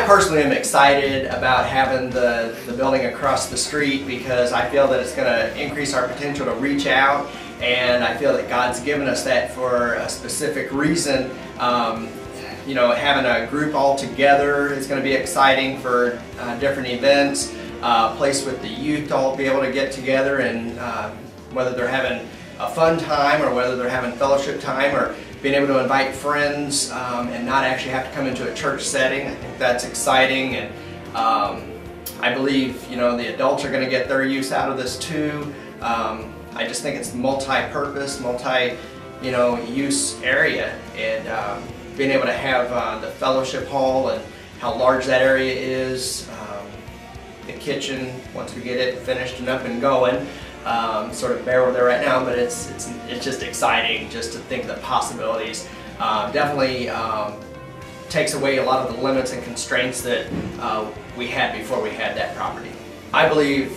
I personally am excited about having the building across the street because I feel that it's going to increase our potential to reach out, and I feel that God's given us that for a specific reason. You know, having a group all together is going to be exciting for different events, a place with the youth to all be able to get together, and whether they're having a fun time or whether they're having fellowship time or being able to invite friends and not actually have to come into a church setting. I think that's exciting, and I believe, you know, the adults are going to get their use out of this too. I just think it's multi-purpose, use area, and being able to have the fellowship hall and how large that area is, the kitchen once we get it finished and up and going. Sort of bare where they're at now, but it's just exciting just to think the possibilities. Definitely takes away a lot of the limits and constraints that we had before we had that property. I believe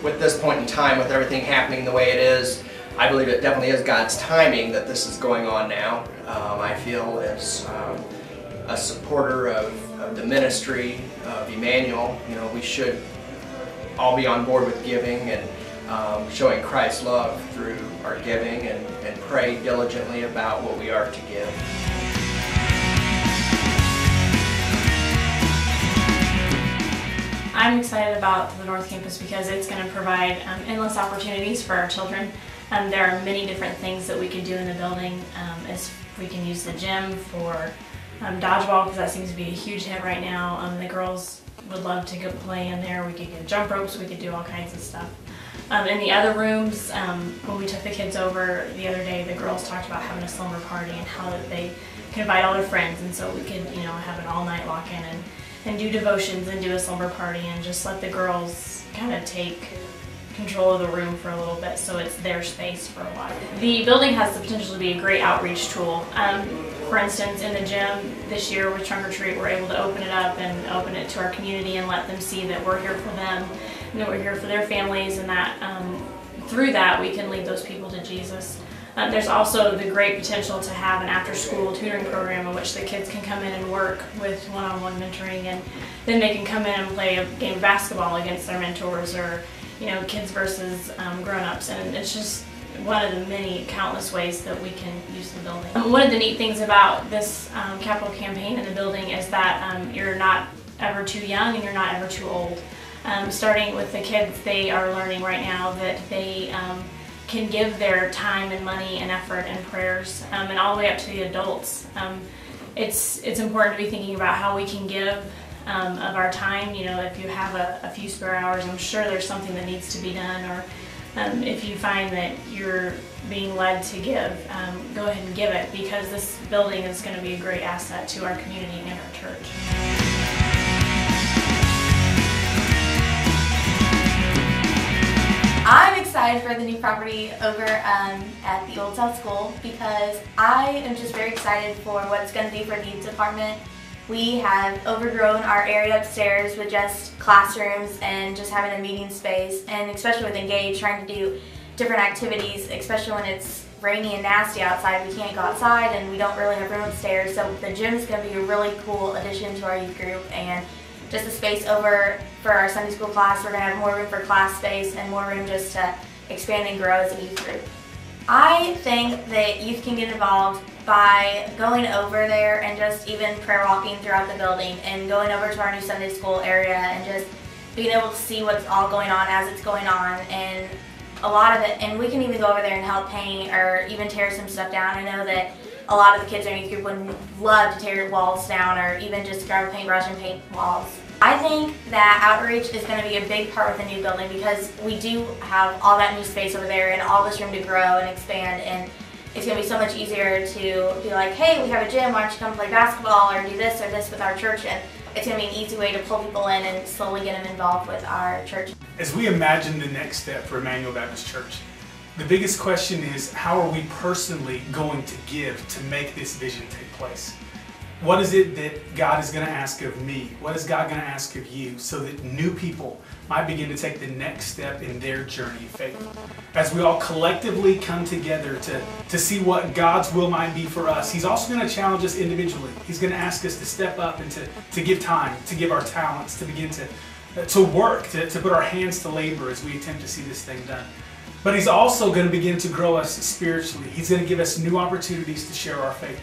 with this point in time, with everything happening the way it is, I believe it definitely is God's timing that this is going on now. I feel as a supporter of the ministry of Emmanuel, you know, we should all be on board with giving and showing Christ's love through our giving, and pray diligently about what we are to give. I'm excited about the North Campus because it's going to provide endless opportunities for our children. There are many different things that we can do in the building. We can use the gym for dodgeball, because that seems to be a huge hit right now. The girls would love to go play in there. We could get jump ropes, we could do all kinds of stuff. In the other rooms, when we took the kids over the other day, the girls talked about having a slumber party and how that they could invite all their friends, and so we could, you know, have an all-night lock-in and do devotions and do a slumber party and just let the girls kind of take control of the room for a little bit, so it's their space for a while. The building has the potential to be a great outreach tool. For instance, in the gym this year with Trunk or Treat, we're able to open it up and open it to our community and let them see that we're here for them, and that we're here for their families, and that through that we can lead those people to Jesus. There's also the great potential to have an after-school tutoring program in which the kids can come in and work with one-on-one mentoring, and then they can come in and play a game of basketball against their mentors, or, you know, kids versus grown-ups, and it's just one of the many countless ways that we can use the building. One of the neat things about this capital campaign in the building is that you're not ever too young and you're not ever too old. Starting with the kids, they are learning right now that they can give their time and money and effort and prayers, and all the way up to the adults. It's important to be thinking about how we can give of our time. You know, if you have a few spare hours, I'm sure there's something that needs to be done, or if you find that you're being led to give, go ahead and give it, because this building is going to be a great asset to our community and our church. I'm excited for the new property over at the Old South School, because I am just very excited for what it's going to do for the youth department. We have overgrown our area upstairs with just classrooms and just having a meeting space, and especially with Engage, trying to do different activities, especially when it's rainy and nasty outside. We can't go outside and we don't really have room upstairs, so the gym is going to be a really cool addition to our youth group, and just a space over for our Sunday school class. We're going to have more room for class space and more room just to expand and grow as a youth group. I think that youth can get involved by going over there and just even prayer walking throughout the building, and going over to our new Sunday school area and just being able to see what's all going on as it's going on, and a lot of it, and we can even go over there and help paint or even tear some stuff down. I know that a lot of the kids in our youth group would love to tear walls down, or even just grab a paintbrush and paint walls. I think that outreach is going to be a big part with the new building, because we do have all that new space over there and all this room to grow and expand, and it's going to be so much easier to be like, hey, we have a gym, why don't you come play basketball or do this or this with our church, and it's going to be an easy way to pull people in and slowly get them involved with our church. As we imagine the next step for Emmanuel Baptist Church, the biggest question is, how are we personally going to give to make this vision take place? What is it that God is going to ask of me? What is God going to ask of you so that new people might begin to take the next step in their journey of faith? As we all collectively come together to see what God's will might be for us, He's also going to challenge us individually. He's going to ask us to step up and to give time, to give our talents, to begin to work, to put our hands to labor as we attempt to see this thing done. But He's also going to begin to grow us spiritually. He's going to give us new opportunities to share our faith.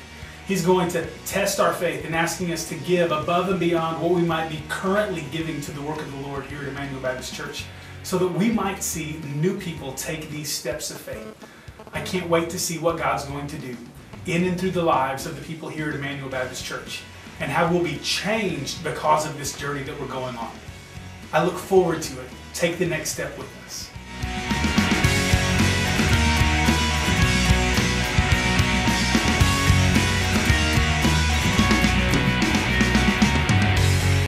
He's going to test our faith and asking us to give above and beyond what we might be currently giving to the work of the Lord here at Emmanuel Baptist Church, so that we might see new people take these steps of faith. I can't wait to see what God's going to do in and through the lives of the people here at Emmanuel Baptist Church, and how we'll be changed because of this journey that we're going on. I look forward to it. Take the next step with us.